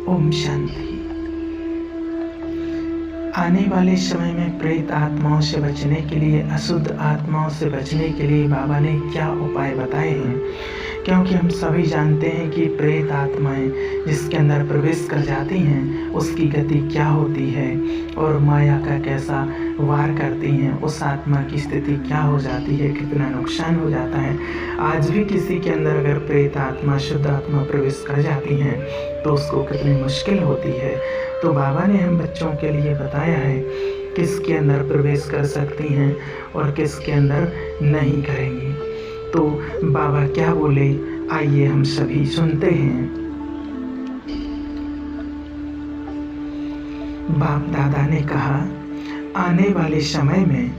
ओम शांति। आने वाले समय में प्रेत आत्माओं से बचने के लिए, अशुद्ध आत्माओं से बचने के लिए बाबा ने क्या उपाय बताए हैं, क्योंकि हम सभी जानते हैं कि प्रेत आत्माएं जिसके अंदर प्रवेश कर जाती हैं उसकी गति क्या होती है और माया का कैसा वार करती हैं, उस आत्मा की स्थिति क्या हो जाती है, कितना नुकसान हो जाता है। आज भी किसी के अंदर अगर प्रेत आत्मा, शुद्ध आत्मा प्रवेश कर जाती हैं तो उसको कितनी मुश्किल होती है। तो बाबा ने हम बच्चों के लिए बताया है किसके अंदर प्रवेश कर सकती हैं और किसके अंदर नहीं करेंगी। तो बाबा क्या बोले, आइए हम सभी सुनते हैं। बाप दादा ने कहा, आने वाले समय में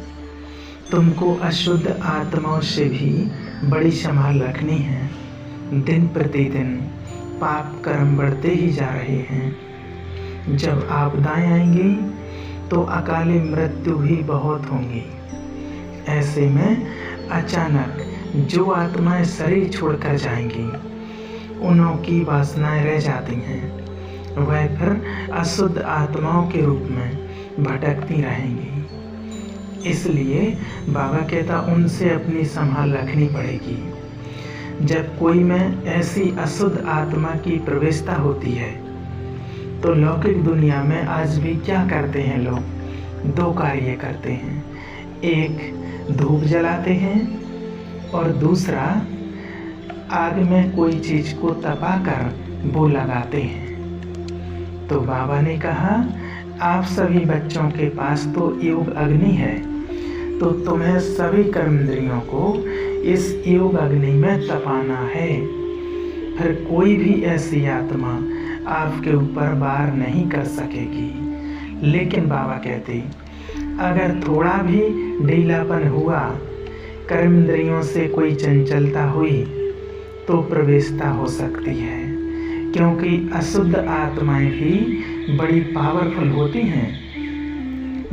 तुमको अशुद्ध आत्माओं से भी बड़ी संभाल रखनी है। दिन प्रतिदिन पाप कर्म बढ़ते ही जा रहे हैं। जब आपदाएं आएंगी तो अकाले मृत्यु भी बहुत होंगी। ऐसे में अचानक जो आत्माएं शरीर छोड़कर जाएंगी उन्हों की वासनाएं रह जाती हैं, वह फिर अशुद्ध आत्माओं के रूप में भटकती रहेंगी। इसलिए बाबा कहता उनसे अपनी संभाल रखनी पड़ेगी। जब कोई में ऐसी अशुद्ध आत्मा की प्रवेशता होती है तो लौकिक दुनिया में आज भी क्या करते हैं लोग, दो कार्य करते हैं। एक धूप जलाते हैं और दूसरा आग में कोई चीज को तपाकर वो लगाते हैं। तो बाबा ने कहा आप सभी बच्चों के पास तो योग अग्नि है, तो तुम्हें सभी कर्मेंद्रियों को इस योग अग्नि में तपाना है। फिर कोई भी ऐसी आत्मा आपके ऊपर वार नहीं कर सकेगी। लेकिन बाबा कहते अगर थोड़ा भी ढीलापन हुआ, कर्मेंद्रियों से कोई चंचलता हुई तो प्रवेशता हो सकती है, क्योंकि अशुद्ध आत्माएं भी बड़ी पावरफुल होती हैं।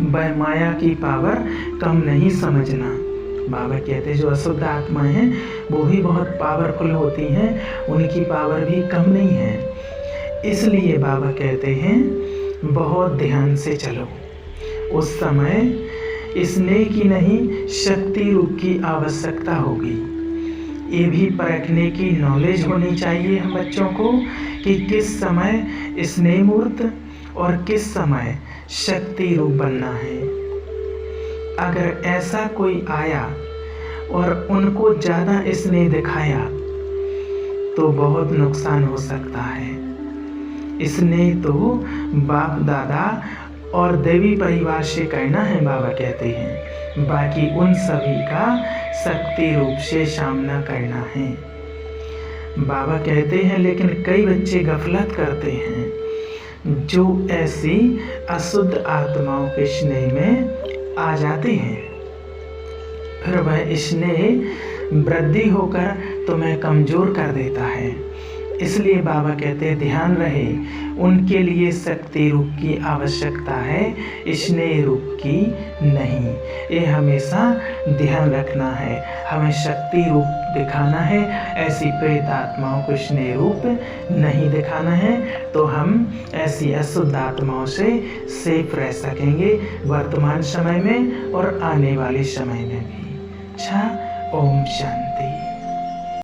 वह माया की पावर कम नहीं समझना। बाबा कहते जो अशुद्ध आत्माएं हैं वो भी बहुत पावरफुल होती हैं, उनकी पावर भी कम नहीं है। इसलिए बाबा कहते हैं बहुत ध्यान से चलो। उस समय स्नेह की नहीं शक्ति रूप की आवश्यकता होगी। ये भी परखने की नॉलेज होनी चाहिए हम बच्चों को कि किस समय स्नेह मूर्त और किस समय शक्ति रूप बनना है। अगर ऐसा कोई आया और उनको ज़्यादा स्नेह दिखाया तो बहुत नुकसान हो सकता है। स्नेह तो बाप दादा और देवी परिवार से करना है, बाबा कहते हैं। बाकी उन सभी का शक्ति रूप से सामना करना है। बाबा कहते हैं लेकिन कई बच्चे गफलत करते हैं जो ऐसी अशुद्ध आत्माओं के स्नेह में आ जाते हैं। फिर वह स्नेह वृद्धि होकर तुम्हें कमजोर कर देता है। इसलिए बाबा कहते हैं ध्यान रहे, उनके लिए शक्ति रूप की आवश्यकता है, स्नेह रूप की नहीं। ये हमेशा ध्यान रखना है। हमें शक्ति रूप दिखाना है, ऐसी प्रेत आत्माओं को स्नेह रूप नहीं दिखाना है, तो हम ऐसी अशुद्ध आत्माओं से सेफ रह सकेंगे वर्तमान समय में और आने वाले समय में भी। अच्छा, ओम शांति।